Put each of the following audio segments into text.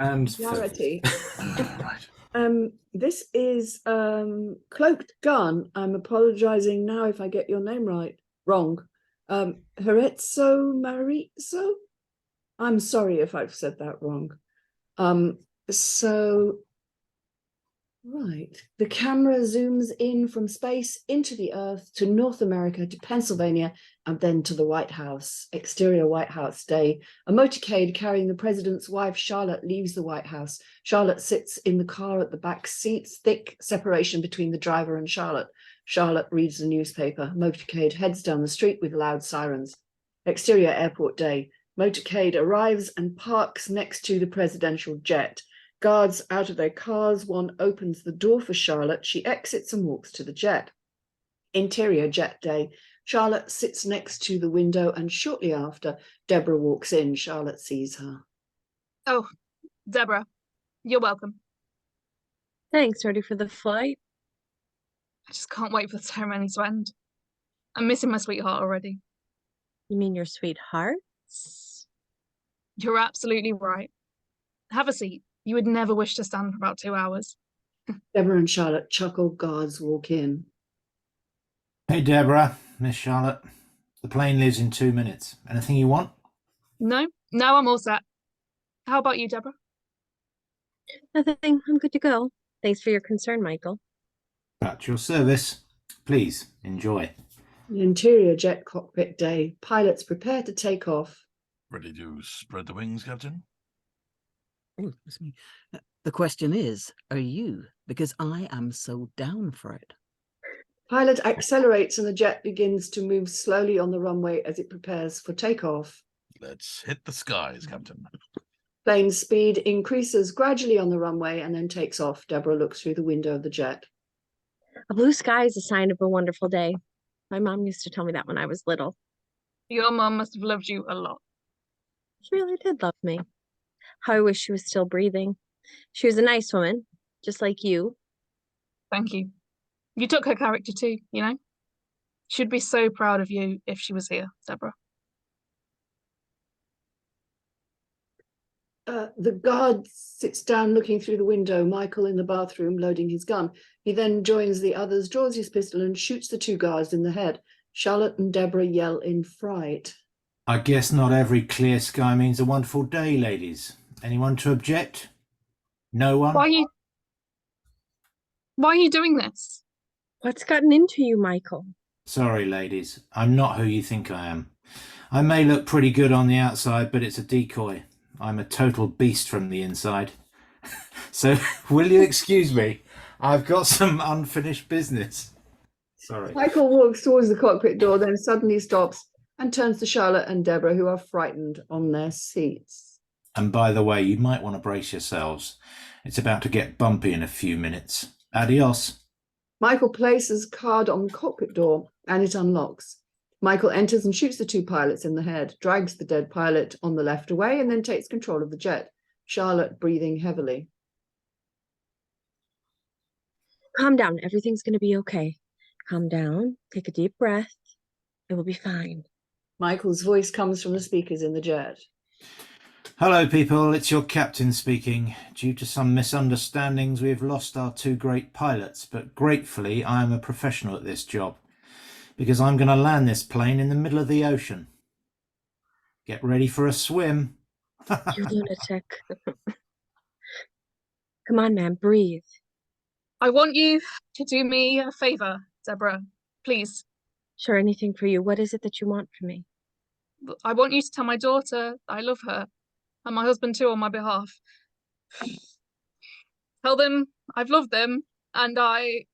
And clarity. Right. This is Cloaked Gun. I'm apologizing now if I get your name wrong. Jeriezo Manizo. I'm sorry if I've said that wrong. Right. The camera zooms in from space into the Earth to North America to Pennsylvania and then to the White House. Exterior White House day. A motorcade carrying the president's wife, Charlotte, leaves the White House. Charlotte sits in the car at the back seats, thick separation between the driver and Charlotte. Charlotte reads the newspaper. Motorcade heads down the street with loud sirens. Exterior airport day. Motorcade arrives and parks next to the presidential jet. Guards out of their cars, one opens the door for Charlotte. She exits and walks to the jet. Interior jet day. Charlotte sits next to the window and shortly after, Deborah walks in. Charlotte sees her. Oh, Deborah, you're welcome. Thanks. Ready for the flight? I just can't wait for the ceremony to end. I'm missing my sweetheart already. You mean your sweethearts? You're absolutely right. Have a seat. You would never wish to stand for about 2 hours. Deborah and Charlotte chuckle. Guards walk in. Hey, Deborah, Miss Charlotte. The plane leaves in 2 minutes. Anything you want? No, I'm all set. How about you, Deborah? Nothing. I'm good to go. Thanks for your concern, Michael. At your service. Please, enjoy. The interior jet cockpit day. Pilots prepare to take off. Ready to spread the wings, Captain? Oh, it's me. The question is, are you? Because I am so down for it. Pilot accelerates and the jet begins to move slowly on the runway as it prepares for takeoff. Let's hit the skies, Captain. Plane speed increases gradually on the runway and then takes off. Deborah looks through the window of the jet. A blue sky is a sign of a wonderful day. My mom used to tell me that when I was little. Your mom must have loved you a lot. She really did love me. How I wish she was still breathing. She was a nice woman, just like you. Thank you. You took her character too, you know? She'd be so proud of you if she was here, Deborah. The guard sits down looking through the window. Michael in the bathroom loading his gun. He then joins the others, draws his pistol and shoots the two guards in the head. Charlotte and Deborah yell in fright. I guess not every clear sky means a wonderful day, ladies. Anyone to object? No one? Why are you doing this? What's gotten into you, Michael? Sorry, ladies. I'm not who you think I am. I may look pretty good on the outside, but it's a decoy. I'm a total beast from the inside. So, will you excuse me? I've got some unfinished business. Sorry. Michael walks towards the cockpit door, then suddenly stops and turns to Charlotte and Deborah, who are frightened on their seats. And by the way, you might want to brace yourselves. It's about to get bumpy in a few minutes. Adios. Michael places card on the cockpit door and it unlocks. Michael enters and shoots the two pilots in the head, drags the dead pilot on the left away, and then takes control of the jet. Charlotte breathing heavily. Calm down. Everything's going to be okay. Calm down. Take a deep breath. It will be fine. Michael's voice comes from the speakers in the jet. Hello, people. It's your captain speaking. Due to some misunderstandings, we have lost our two great pilots, but gratefully, I am a professional at this job, because I'm going to land this plane in the middle of the ocean. Get ready for a swim. You lunatic. Come on, man. Breathe. I want you to do me a favor, Deborah. Please. Sure, anything for you. What is it that you want from me? I want you to tell my daughter I love her, and my husband too on my behalf. Tell them I've loved them, and I...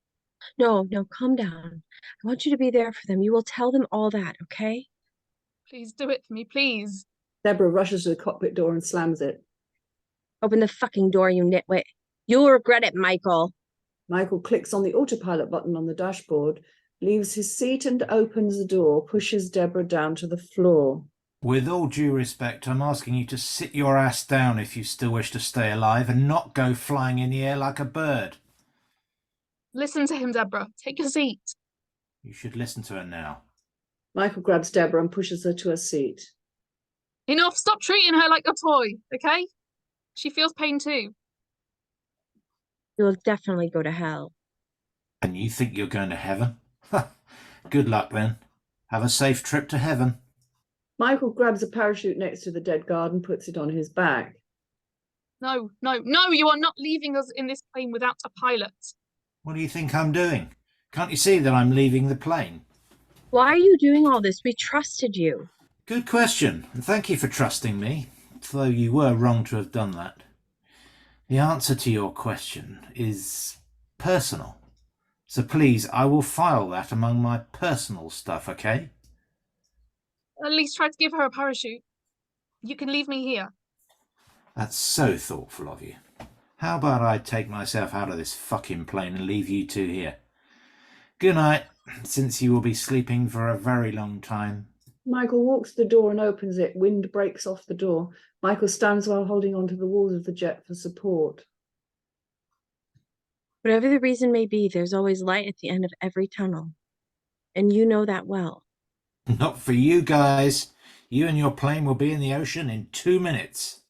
No, calm down. I want you to be there for them. You will tell them all that, okay? Please do it for me, please. Deborah rushes to the cockpit door and slams it. Open the fucking door, you nitwit. You'll regret it, Michael. Michael clicks on the autopilot button on the dashboard, leaves his seat and opens the door, pushes Deborah down to the floor. With all due respect, I'm asking you to sit your ass down if you still wish to stay alive and not go flying in the air like a bird. Listen to him, Deborah. Take your seat. You should listen to her now. Michael grabs Deborah and pushes her to her seat. Enough. Stop treating her like a toy, okay? She feels pain too. You'll definitely go to hell. And you think you're going to heaven? Good luck then. Have a safe trip to heaven. Michael grabs a parachute next to the dead guard and puts it on his back. No, no, no, you are not leaving us in this plane without a pilot. What do you think I'm doing? Can't you see that I'm leaving the plane? Why are you doing all this? We trusted you. Good question, and thank you for trusting me, though you were wrong to have done that. The answer to your question is personal. So please, I will file that among my personal stuff, okay? At least try to give her a parachute. You can leave me here. That's so thoughtful of you. How about I take myself out of this fucking plane and leave you two here? Good night, since you will be sleeping for a very long time. Michael walks to the door and opens it. Wind breaks off the door. Michael stands while holding onto the walls of the jet for support. Whatever the reason may be, there's always light at the end of every tunnel. And you know that well. Not for you guys. You and your plane will be in the ocean in 2 minutes.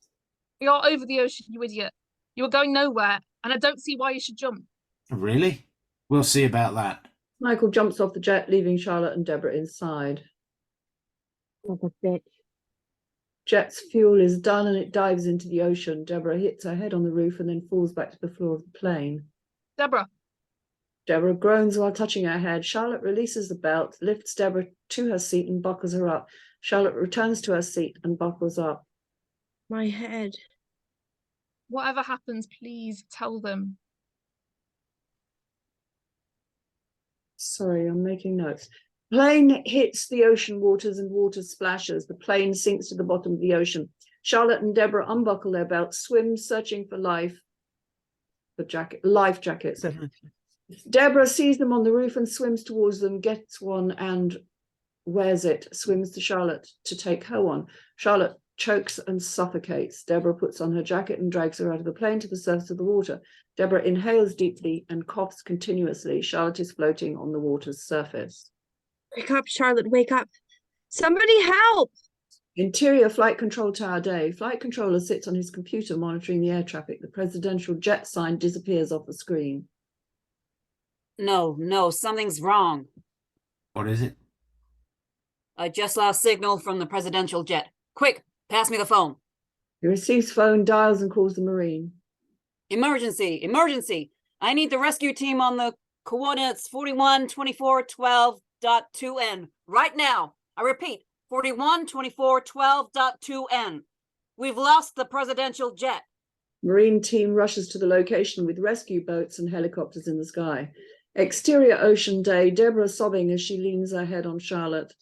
You're over the ocean, you idiot. You're going nowhere, and I don't see why you should jump. Really? We'll see about that. Michael jumps off the jet, leaving Charlotte and Deborah inside. Like a bitch. Jet's fuel is done and it dives into the ocean. Deborah hits her head on the roof and then falls back to the floor of the plane. Deborah. Deborah groans while touching her head. Charlotte releases the belt, lifts Deborah to her seat and buckles her up. Charlotte returns to her seat and buckles up. My head. Whatever happens, please tell them. Sorry, I'm making notes. Plane hits the ocean waters and water splashes. The plane sinks to the bottom of the ocean. Charlotte and Deborah unbuckle their belts, swim, searching for life jackets. Deborah sees them on the roof and swims towards them, gets one and wears it, swims to Charlotte to take her one. Charlotte chokes and suffocates. Deborah puts on her jacket and drags her out of the plane to the surface of the water. Deborah inhales deeply and coughs continuously. Charlotte is floating on the water's surface. Wake up, Charlotte, wake up. Somebody help! Interior Flight Control Tower Day. Flight controller sits on his computer monitoring the air traffic. The presidential jet sign disappears off the screen. No, something's wrong. What is it? I just lost signal from the presidential jet. Quick, pass me the phone. He receives phone, dials and calls the Marine. Emergency. I need the rescue team on the coordinates 412412.2N right now. I repeat, 412412.2N. We've lost the presidential jet. Marine team rushes to the location with rescue boats and helicopters in the sky. Exterior Ocean Day. Deborah sobbing as she leans her head on Charlotte.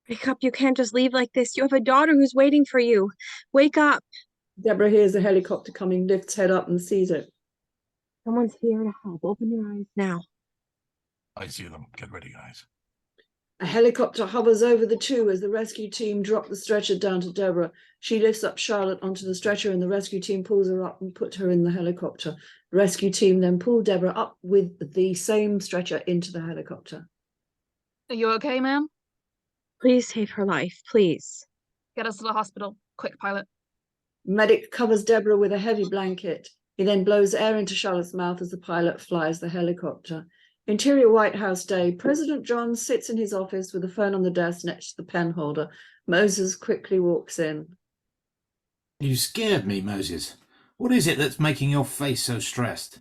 Wake up, you can't just leave like this. You have a daughter who's waiting for you. Wake up. Deborah hears a helicopter coming, lifts head up and sees it. Someone's here to help. Open your eyes now. I see them. Get ready, guys. A helicopter hovers over the two as the rescue team drop the stretcher down to Deborah. She lifts up Charlotte onto the stretcher and the rescue team pulls her up and put her in the helicopter. The rescue team then pull Deborah up with the same stretcher into the helicopter. Are you okay, ma'am? Please save her life, please. Get us to the hospital. Quick, pilot. Medic covers Deborah with a heavy blanket. He then blows air into Charlotte's mouth as the pilot flies the helicopter. Interior White House Day. President John sits in his office with a phone on the desk next to the pen holder. Moses quickly walks in. You scared me, Moses. What is it that's making your face so stressed?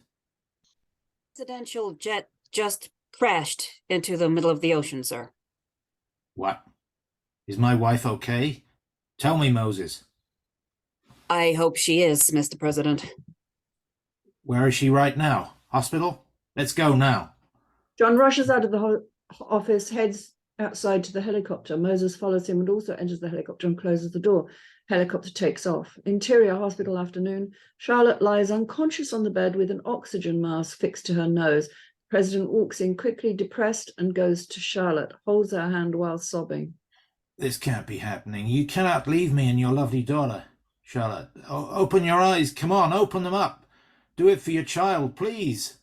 Presidential jet just crashed into the middle of the ocean, sir. What? Is my wife okay? Tell me, Moses. I hope she is, Mr. President. Where is she right now? Hospital? Let's go now. John rushes out of the office, heads outside to the helicopter. Moses follows him and also enters the helicopter and closes the door. Helicopter takes off. Interior hospital afternoon. Charlotte lies unconscious on the bed with an oxygen mask fixed to her nose. President walks in quickly, depressed, and goes to Charlotte, holds her hand while sobbing. This can't be happening. You cannot leave me and your lovely daughter. Charlotte, open your eyes. Come on, open them up. Do it for your child, please.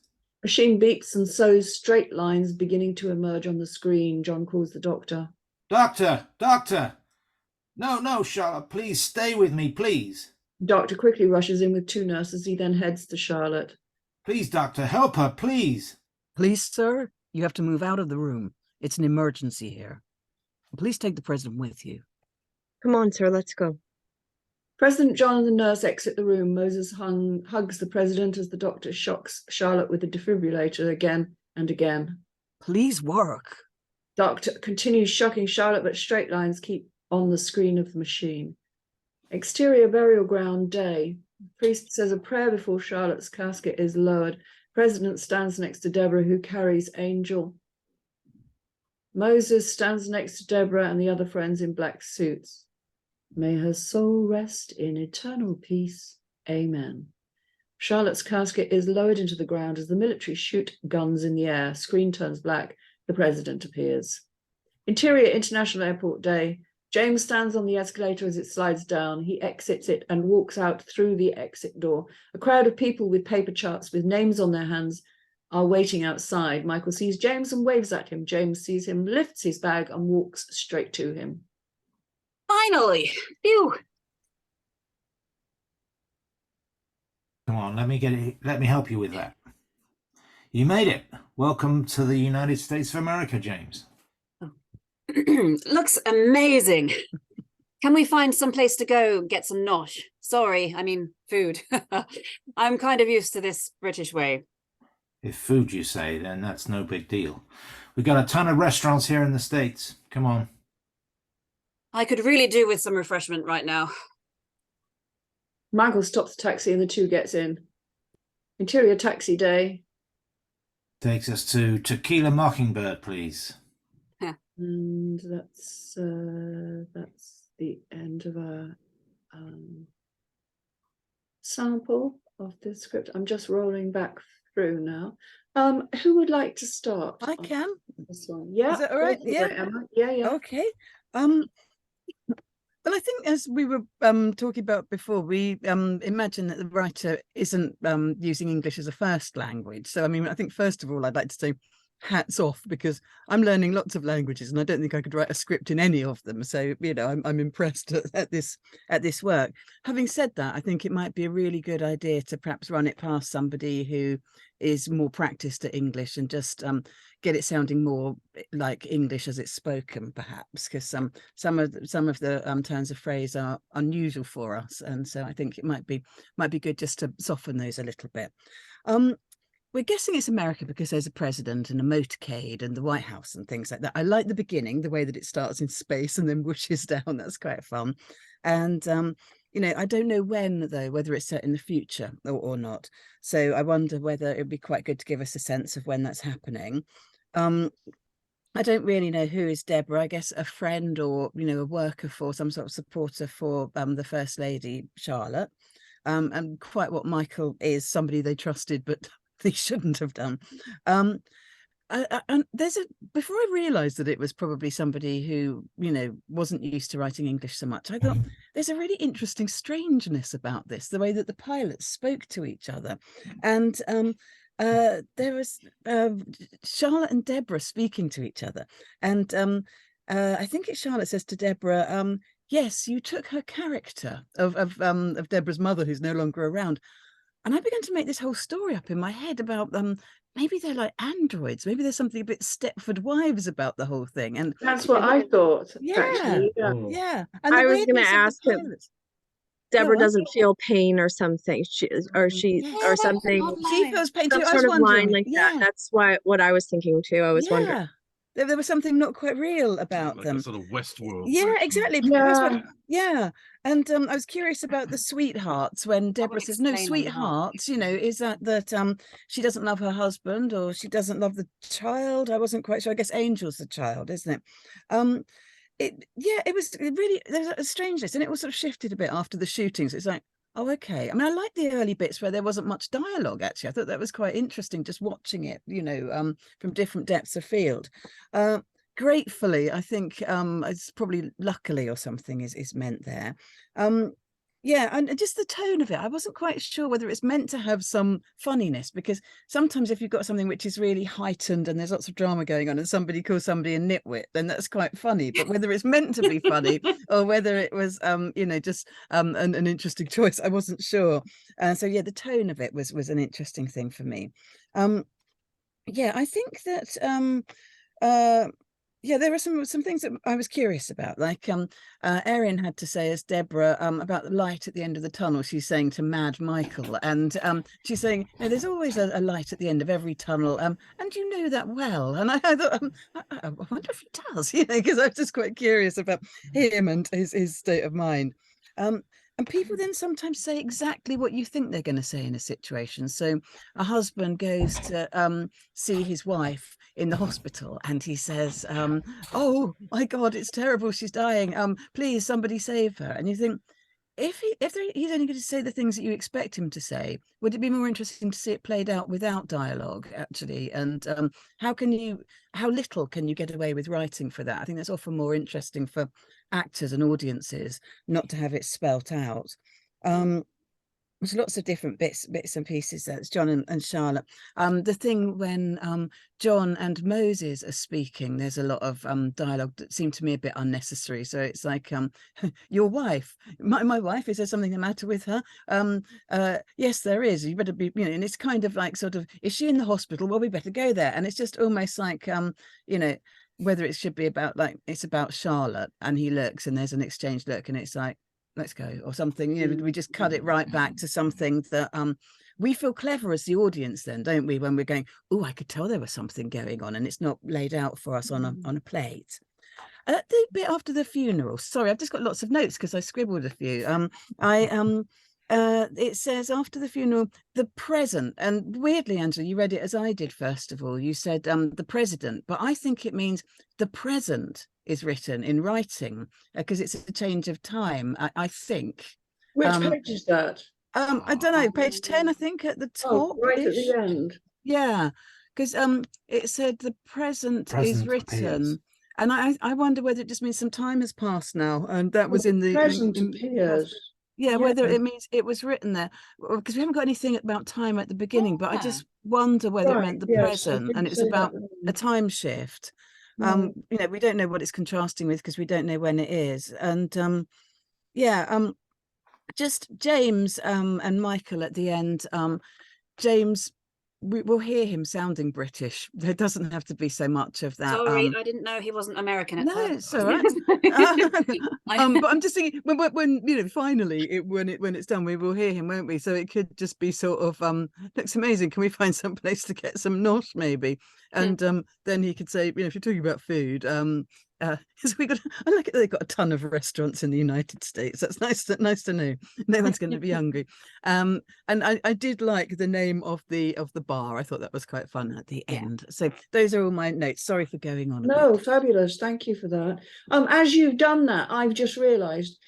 Machine beeps and shows straight lines beginning to emerge on the screen. John calls the doctor. Doctor! No, Charlotte, please stay with me, please. Doctor quickly rushes in with 2 nurses. He then heads to Charlotte. Please, doctor, help her, please. Please, sir, you have to move out of the room. It's an emergency here. Please take the president with you. Come on, sir, let's go. President John and the nurse exit the room. Moses hugs the president as the doctor shocks Charlotte with the defibrillator again and again. Please work. Doctor continues shocking Charlotte, but straight lines keep on the screen of the machine. Exterior burial ground day. The priest says a prayer before Charlotte's casket is lowered. President stands next to Deborah, who carries Angel. Moses stands next to Deborah and the other friends in black suits. May her soul rest in eternal peace. Amen. Charlotte's casket is lowered into the ground as the military shoot guns in the air. Screen turns black. The president appears. Interior International Airport Day. James stands on the escalator as it slides down. He exits it and walks out through the exit door. A crowd of people with paper charts with names on their hands are waiting outside. Michael sees James and waves at him. James sees him, lifts his bag and walks straight to him. Finally! Phew! Come on, let me help you with that. You made it. Welcome to the United States of America, James. Looks amazing. Can we find some place to go get some nosh? Sorry, I mean food. I'm kind of used to this British way. If food you say, then that's no big deal. We've got a ton of restaurants here in the States. Come on. I could really do with some refreshment right now. Michael stops the taxi and the 2 gets in. Interior taxi day. Takes us to Tequila Mockingbird, please. And that's the end of our sample of the script. I'm just rolling back through now. Who would like to start? I can. This one. Yeah. Is that all right? go for Yeah. it, Emma. Yeah. Okay. Well, I think as we were talking about before, we imagine that the writer isn't using English as a first language. So, I mean, I think first of all, I'd like to say hats off, because I'm learning lots of languages and I don't think I could write a script in any of them. So, you know, I'm impressed at this work. Having said that, I think it might be a really good idea to perhaps run it past somebody who is more practiced at English and just get it sounding more like English as it's spoken, perhaps, because some of the turns of phrase are unusual for us, and so I think it might be good just to soften those a little bit. We're guessing it's America because there's a president and a motorcade and the White House and things like that. I like the beginning, the way that it starts in space and then whooshes down. That's quite fun. And you know, I don't know when, though, whether it's set in the future or not. So I wonder whether it'd be quite good to give us a sense of when that's happening. I don't really know who is Deborah. I guess a friend or, you know, a worker for some sort of supporter for the First Lady, Charlotte. And quite what Michael is, somebody they trusted, but they shouldn't have done. And before I realized that it was probably somebody who, you know, wasn't used to writing English so much, I thought there's a really interesting strangeness about this, the way that the pilots spoke to each other. And there was Charlotte and Deborah speaking to each other. And I think it's Charlotte says to Deborah, yes, you took her character of Deborah's mother, who's no longer around. And I began to make this whole story up in my head about maybe they're like androids. Maybe there's something a bit Stepford Wives about the whole thing. And That's what I thought. Yeah, actually. yeah. And I the was going to weirdness of the ask if pilots. Deborah what? doesn't feel pain or something, or something, She feels pain too. some I was sort of line wondering, like yeah, that. That's what I was thinking too. I was wondering. There was something not quite real about Like them. a sort of Westworld. Yeah, exactly. Yeah. Yeah. And I was curious about the sweethearts when Deborah would says, no, explain a lot. sweethearts, you know, is that she doesn't love her husband or she doesn't love the child? I wasn't quite sure. I guess Angel's the child, isn't it? It was really, there was a strangeness, and it was sort of shifted a bit after the shootings. It's like, oh, okay. I mean, I like the early bits where there wasn't much dialogue, actually. I thought that was quite interesting, just watching it, you know, from different depths of field. Gratefully, I think it's probably luckily or something is meant there. Yeah, and just the tone of it. I wasn't quite sure whether it's meant to have some funniness, because sometimes if you've got something which is really heightened and there's lots of drama going on and somebody calls somebody a nitwit, then that's quite funny. But whether it's meant to be funny or whether it was, just an interesting choice, I wasn't sure. So yeah, the tone of it was an interesting thing for me. Yeah, I think that yeah, there were some things that I was curious about, like Errin had to say as Deborah about the light at the end of the tunnel. She's saying to Mad Michael, and she's saying, there's always a light at the end of every tunnel, and you know that well. And I thought, I wonder if he does, because I was just quite curious about him and his state of mind. And people then sometimes say exactly what you think they're going to say in a situation. So a husband goes to see his wife in the hospital, and he says, oh my God, it's terrible, she's dying, please somebody save her. And you think, if he's only going to say the things that you expect him to say, would it be more interesting to see it played out without dialogue, actually? And how little can you get away with writing for that? I think that's often more interesting for actors and audiences, not to have it spelt out. There's lots of different bits and pieces there. It's John and Charlotte. The thing when John and Moses are speaking, there's a lot of dialogue that seemed to me a bit unnecessary. So it's like, your wife, my wife, is there something the matter with her? Yes, there is. You better be, and it's kind of like sort of, is she in the hospital? Well, we better go there. And it's just almost like, whether it should be about, like, it's about Charlotte, and he looks and there's an exchange look, and it's like, let's go, or something. We just cut it right back to something that we feel clever as the audience then, don't we, when we're going, oh, I could tell there was something going on, and it's not laid out for us on a plate. The bit after the funeral, sorry, I've just got lots of notes because I scribbled a few. It says after the funeral, the present, and weirdly, Angela, you read it as I did. First of all, you said the president, but I think it means the present is written in writing, because it's a change of time, I think. Which page is that? I don't know, page 10, I think, at the top. Right at the end. Yeah, because it said the present is written. appears. And I wonder whether it just means some time has passed now, and that was in the present appears. Yeah, whether it means it was written there, because we haven't got anything about time at the beginning, but I just wonder whether it meant the present, and it's about a time shift. We don't know what it's contrasting with, because we don't know when it is. And just James and Michael at the end. James, we will hear him sounding British. There doesn't have to be so much of that. Sorry, I didn't know he wasn't American. No, it's all right. But I'm just thinking, when finally when it's done, we will hear him, won't we? So it could just be sort of looks amazing. Can we find some place to get some nosh, maybe? And then he could say, if you're talking about food, so I like it. They've got a ton of restaurants in the United States. That's nice to know. No one's going to be hungry. And I did like the name of the bar. I thought that was quite fun at the end. So those are all my notes. Sorry for going on. No, fabulous. Thank you for that. As you've done that, I've just realised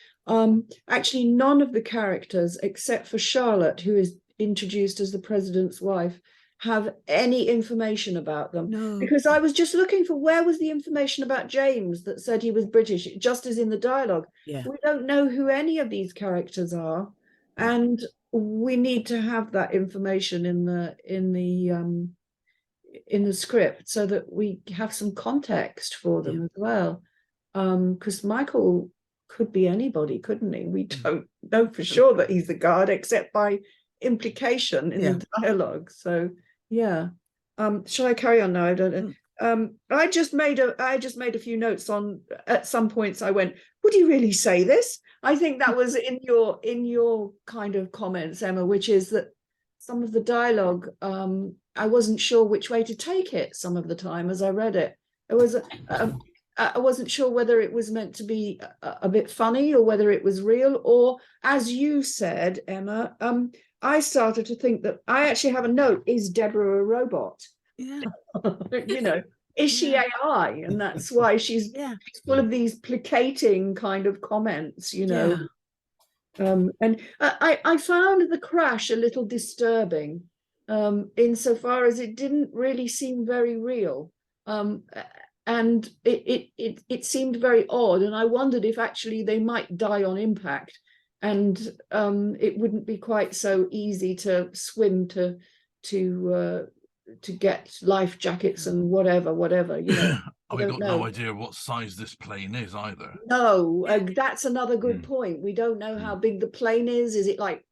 actually none of the characters except for Charlotte, who is introduced as the president's wife, have any information about them. No. Because I was just looking for where was the information about James that said he was British, just as in the dialogue. Yeah. We don't know who any of these characters are, and we need to have that information in the script so that we have some context for them as well. Because Michael could be anybody, couldn't he? We don't know for sure that he's the guard, except by implication in the dialogue. So yeah. Shall I carry on now? I don't know. I just made a few notes on, at some points I went, would he really say this? I think that was in your kind of comments, Emma, which is that some of the dialogue, I wasn't sure which way to take it some of the time as I read it. It was I wasn't sure whether it was meant to be a bit funny or whether it was real, or, as you said, Emma, I started to think that I actually have a note, is Deborah a robot? Yeah. Is she AI? And that's why she's full of these placating kind of comments, And I found the crash a little disturbing, insofar as it didn't really seem very real. And it seemed very odd, and I wondered if actually they might die on impact, and it wouldn't be quite so easy to swim to get life jackets and whatever, you know. And we've got no idea what size this plane is either. No, that's another good point. We don't know how big the plane is. Is it like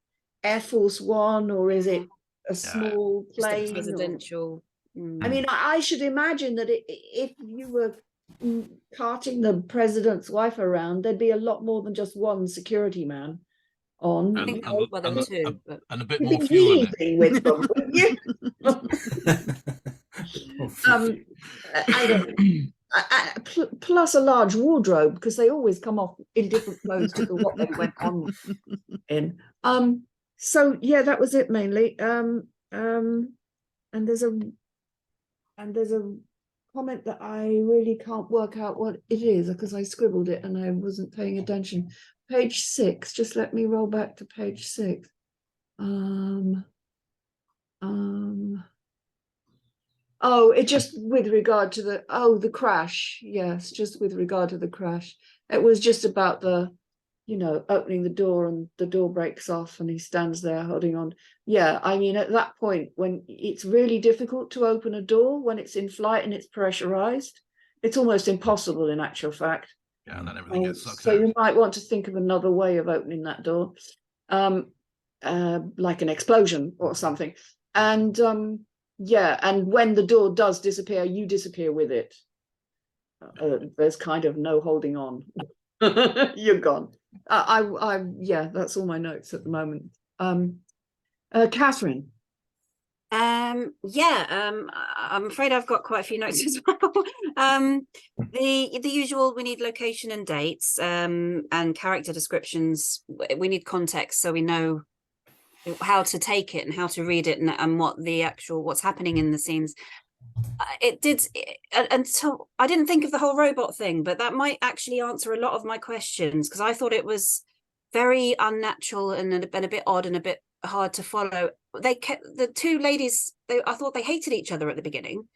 Air Force One, or is it a small Just a plane? presidential. I mean, I should imagine that if you were carting the president's wife around, there'd be a lot more than just one security man on. I think there were two, but and a bit You'd more be fuel in it. leaving with them, wouldn't you? I don't. Plus a large wardrobe, because they always come off in different clothes to what they went on in. So yeah, that was it mainly. And there's a comment that I really can't work out what it is because I scribbled it and I wasn't paying attention. Page 6. Just let me roll back to page 6. Oh, it just with regard to the crash. Yes, just with regard to the crash. It was just about the, opening the door and the door breaks off and he stands there holding on. Yeah, I mean, at that point when it's really difficult to open a door when it's in flight and it's pressurized, it's almost impossible in actual fact. Yeah, and then everything gets sucked so out. you might want to think of another way of opening that door, like an explosion or something. And yeah, and when the door does disappear, you disappear with it. There's kind of no holding on. You're gone. Yeah, that's all my notes at the moment. Catherine. I'm afraid I've got quite a few notes as well. The usual, we need location and dates, and character descriptions. We need context so we know how to take it and how to read it and what's happening in the scenes. Until I didn't think of the whole robot thing, but that might actually answer a lot of my questions, because I thought it was very unnatural and a bit odd and a bit hard to follow. The two ladies, I thought they hated each other at the beginning.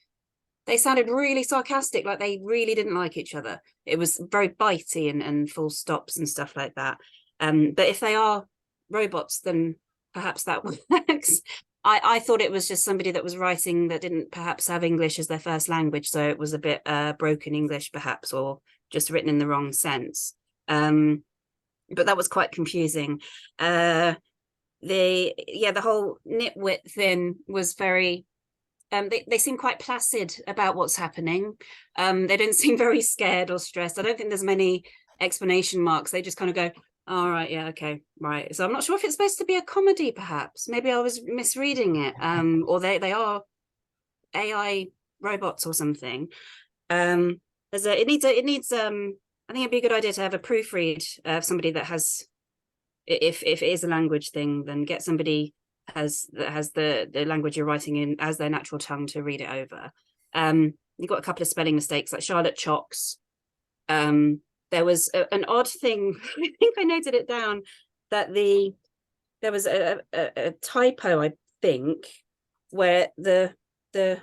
They sounded really sarcastic, like they really didn't like each other. It was very bitey and full stops and stuff like that. But if they are robots, then perhaps that works. I thought it was just somebody that was writing that didn't perhaps have English as their first language, so it was a bit broken English perhaps, or just written in the wrong sense. But that was quite confusing. The whole nitwit thing was very. They seem quite placid about what's happening. They don't seem very scared or stressed. I don't think there's many explanation marks. They just kind of go, all right, yeah, okay, right. So I'm not sure if it's supposed to be a comedy, perhaps. Maybe I was misreading it. Or they are AI robots or something. It needs I think it'd be a good idea to have a proofread of somebody that has, if it is a language thing, then get somebody that has the language you're writing in as their natural tongue to read it over. You've got a couple of spelling mistakes, like Charlotte Chocks. There was an odd thing, I think I noted it down, that there was a typo, I think, where the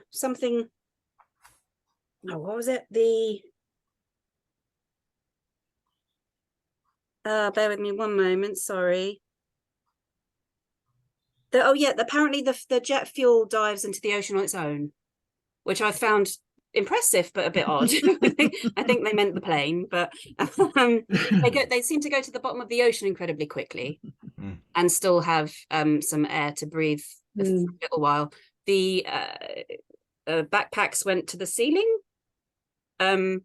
something, what was it? Bear with me one moment, sorry. Apparently the jet fuel dives into the ocean on its own, which I found impressive but a bit odd. I think they meant the plane, but they seem to go to the bottom of the ocean incredibly quickly and still have some air to breathe for a little while. The backpacks went to the ceiling, and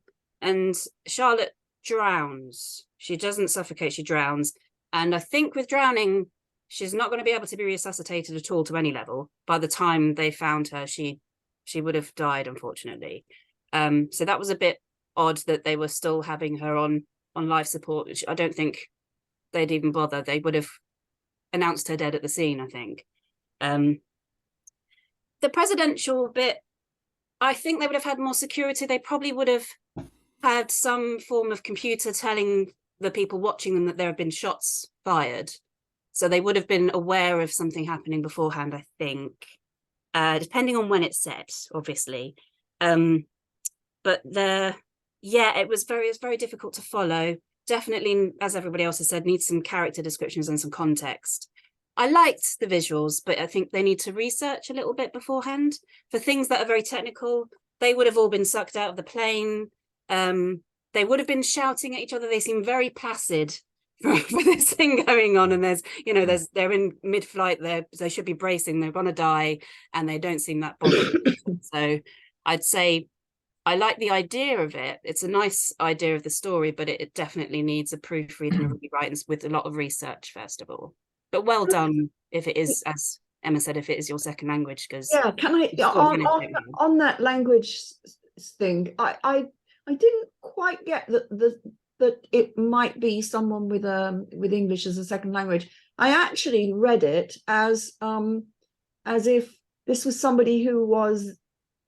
Charlotte drowns. She doesn't suffocate, she drowns. And I think with drowning, she's not going to be able to be resuscitated at all to any level. By the time they found her, she would have died, unfortunately. So that was a bit odd that they were still having her on life support, which I don't think they'd even bother. They would have announced her dead at the scene, I think. The presidential bit, I think they would have had more security. They probably would have had some form of computer telling the people watching them that there have been shots fired. So they would have been aware of something happening beforehand, I think. Depending on when it's set, obviously. But it was very difficult to follow. definitely, as everybody else has said, needs some character descriptions and some context. I liked the visuals, but I think they need to research a little bit beforehand. For things that are very technical, they would have all been sucked out of the plane. They would have been shouting at each other. They seem very placid for this thing going on. And they're in mid-flight. They should be bracing. They're going to die, and they don't seem that bothered. So I'd say I like the idea of it. It's a nice idea of the story, but it definitely needs a proofread and a rewrite with a lot of research, first of all. But well done if it is, as Emma said, if it is your second language, because Yeah, can I on that language thing? I didn't quite get that it might be someone with English as a second language. I actually read it as if this was somebody who was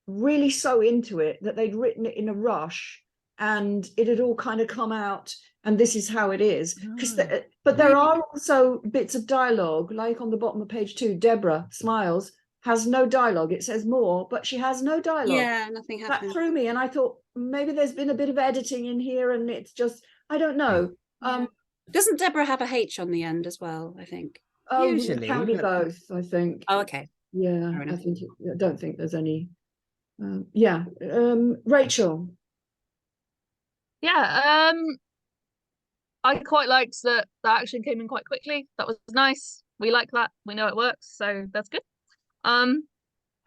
really so into it that they'd written it in a rush, and it had all kind of come out, and this is how it is. But there are also bits of dialogue, like on the bottom of page 2, Deborah smiles, has no dialogue. It says more, but she has no dialogue. Yeah, nothing happened. That threw me, and I thought maybe there's been a bit of editing in here, and it's just, I don't know. Doesn't Deborah have a H on the end as well, I think? Usually, it can be both, I think. Oh, okay. Yeah, I don't think there's any. Rachel. Yeah, I quite liked that the action came in quite quickly. That was nice. We like that. We know it works, so that's good. I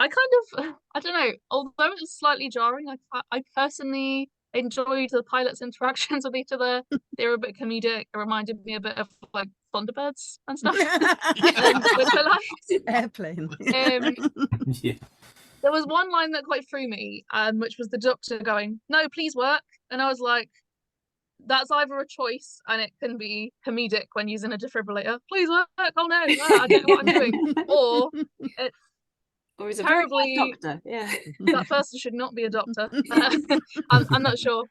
don't know, although it was slightly jarring, I personally enjoyed the pilots' interactions with each other. They were a bit comedic. It reminded me a bit of like Thunderbirds and stuff. Which I liked. Airplane. Yeah. There was one line that quite threw me, which was the doctor going, "No, please work." And I was like, that's either a choice, and it can be comedic when using a defibrillator. Please work. Oh no, I don't know what I'm doing. Or it's he's a terribly very bad doctor. Yeah. That person should not be a doctor. I'm not sure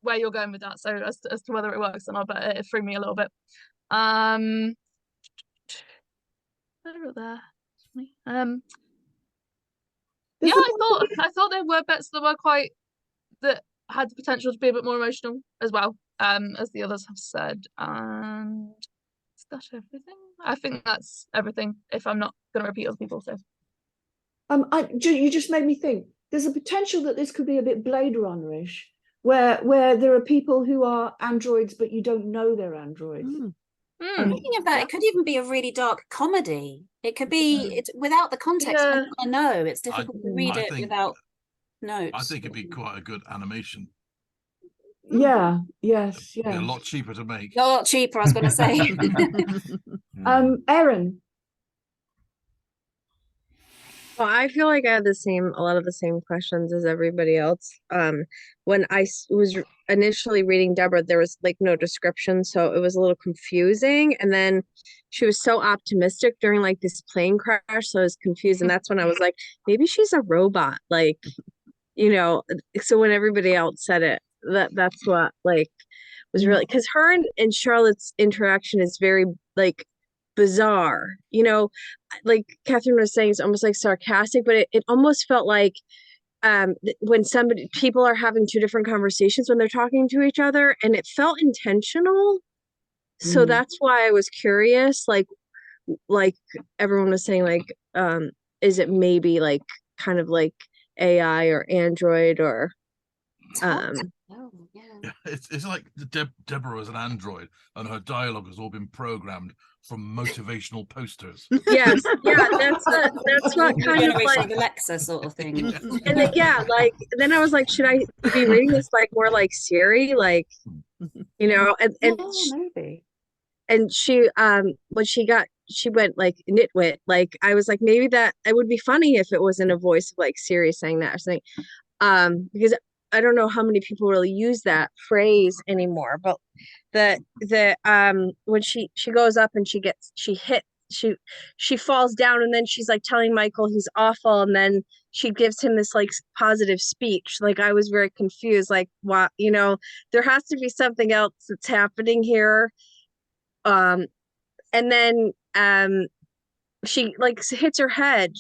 where you're going with that, so as to whether it works or not, but it threw me a little bit. Yeah, I thought there were bits that had the potential to be a bit more emotional as well, as the others have said. And is that everything? I think that's everything, if I'm not going to repeat other people. So you just made me think there's a potential that this could be a bit Blade Runner-ish, where there are people who are androids but you don't know they're androids. Thinking of that, it could even be a really dark comedy. It could be without the context. Yeah. I know it's difficult to read it without notes. I think it'd be quite a good animation. Yeah. Yes. It'd be Yeah. a lot cheaper to make. A lot cheaper, I was going to say. Errin. Well, I feel like I had a lot of the same questions as everybody else. When I was initially reading Deborah, there was like no description, so it was a little confusing. And then she was so optimistic during like this plane crash, so I was confused. And that's when I was like, maybe she's a robot, like, So when everybody else said it, that's what like was really, because her and Charlotte's interaction is very like bizarre, like Catherine was saying, it's almost like sarcastic, but it almost felt like when people are having two different conversations when they're talking to each other, and it felt intentional. So that's why I was curious, like everyone was saying, like is it maybe like kind of like AI or Android or Yeah, it's like Deborah is an android, and her dialogue has all been programmed from motivational posters. Yes, yeah, that's what kind of like Alexa sort of thing. And then I was like, should I be reading this like more like Siri, like Maybe. And she when she went like nitwit, like I was like, maybe that it would be funny if it wasn't a voice of like Siri saying that or something, because I don't know how many people really use that phrase anymore, but when she goes up and she falls down, and then she's like telling Michael he's awful, and then she gives him this like positive speech. Like I was very confused, like what, there has to be something else that's happening here. And then she like hits her head,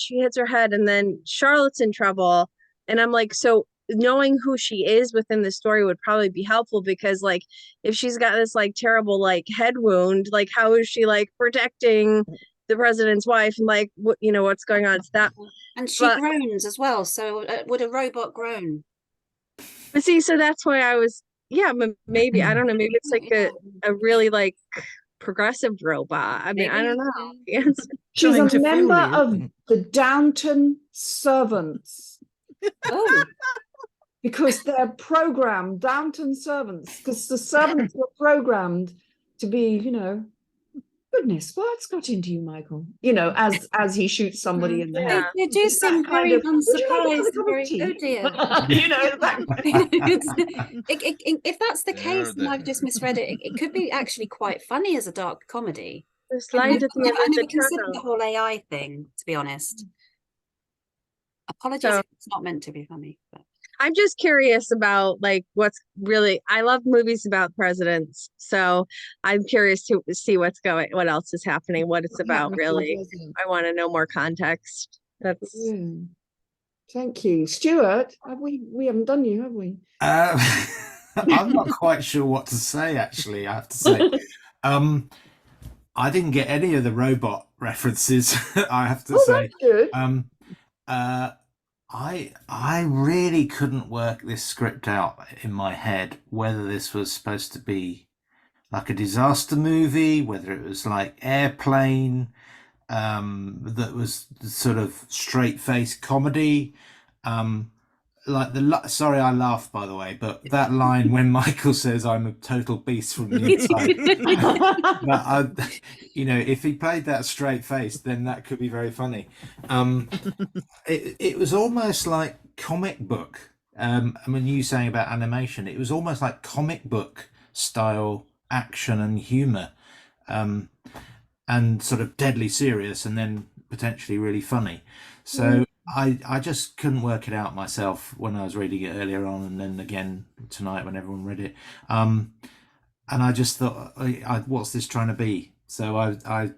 and then Charlotte's in trouble. And I'm like, so knowing who she is within the story would probably be helpful, because like if she's got this like terrible like head wound, like how is she like protecting the president's wife, and like what, you know, what's going on? It's that. And she But- groans as well. So would a robot groan? But see, so that's why I was, maybe, I don't know, maybe it's like a really like progressive robot. I mean, I Maybe. don't know. Yes. She's Trying a to fool member you. of the Downton servants Oh, because they're programmed, Downton servants, because the servants were programmed to be, you know, goodness, what's got into you, Michael? You know, as he shoots somebody in the Yeah. head. they do It's that seem kind very of, "Would you like another unsurprised. cup of Very, tea?" oh dear. You know, that If that's the There, case, and I've there. just misread it, it could be actually quite funny as a dark comedy. There's I light at the end I of never the considered the tunnel. whole AI thing, to be honest. Apologies So- if it's not meant to be funny. But I'm just curious about like what's really, I love movies about presidents, so I'm curious to see what else is happening, what it's about really. I want to know more context. That's Yeah. Thank you. Stuart, we haven't done you, have we? I'm not quite sure what to say, actually, I have to say. I didn't get any of the robot references, I have to Oh, say. that's good. I really couldn't work this script out in my head, whether this was supposed to be like a disaster movie, whether it was like Airplane, that was sort of straight-faced comedy. Like sorry, I laughed, by the way, but that line when Michael says I'm a total beast from the inside. But you know, if he played that straight face, then that could be very funny. It was almost like comic book. I mean, you saying about animation, it was almost like comic book style action and humor, and sort of deadly serious, and then potentially really funny. So I just couldn't work it out myself when I was reading it earlier on, and then again tonight when everyone read it. And I just thought, what's this trying to be? So I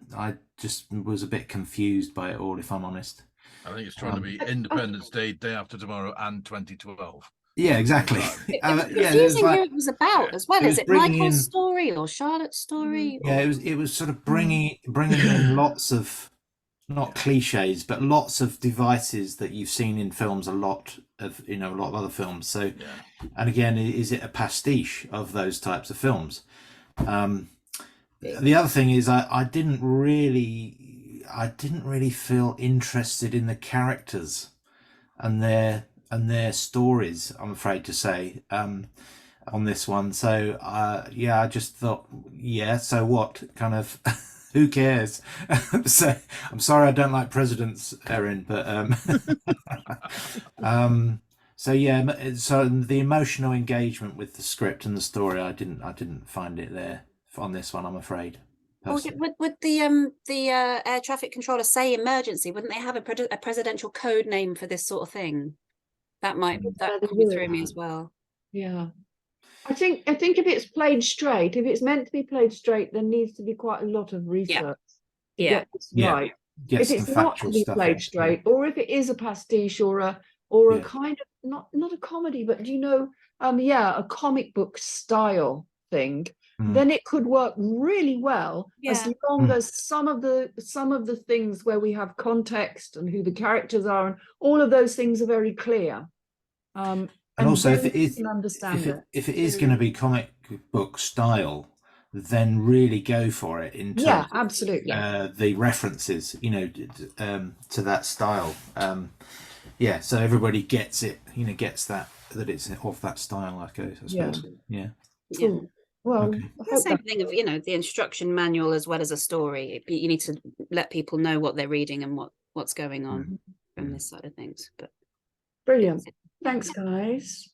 just was a bit confused by it all, if I'm honest. I think it's trying to be Independence Day, Day After Tomorrow, and 2012. Yeah, exactly. It's Yeah, it was confusing like, who it was about as well. it was Is it bringing Michael's in- story or Charlotte's story? yeah, or- it was sort of bringing in lots of, not cliches, but lots of devices that you've seen in films, a lot of other films. So, Yeah. and again, is it a pastiche of those types of films? The other thing is I didn't really feel interested in the characters and their stories, I'm afraid to say, on this one. So yeah, I just thought, yeah, so what, kind of who cares? So I'm sorry I don't like presidents, Errin, but so yeah, so the emotional engagement with the script and the story, I didn't find it there on this one, I'm afraid. Or would the air traffic controller say emergency? Wouldn't they have a presidential code name for this sort of thing? That they probably will threw me have. as well. Yeah. I think if it's played straight, if it's meant to be played straight, there needs to be quite a lot of research to Yeah. get this Yeah. right. Get If some it's not to factual be stuff played in. straight, or if it is a pastiche or a Yeah. kind of not a comedy, but a comic book style thing, then it could work really well as Yeah. long as some of the things where we have context and who the characters are and all of those things are very clear. And also, if then it you is, can understand if it is going to be comic book style, then really go for it in terms Yeah, absolutely. the references, to that style. Yeah, so everybody gets it, gets that it's of that style, I suppose. Yeah. Yeah. Cool. Well, Okay. I The hope same that- thing of the instruction manual as well as a story. You need to let people know what they're reading and what's going on from this side of things. But brilliant. Thanks, guys.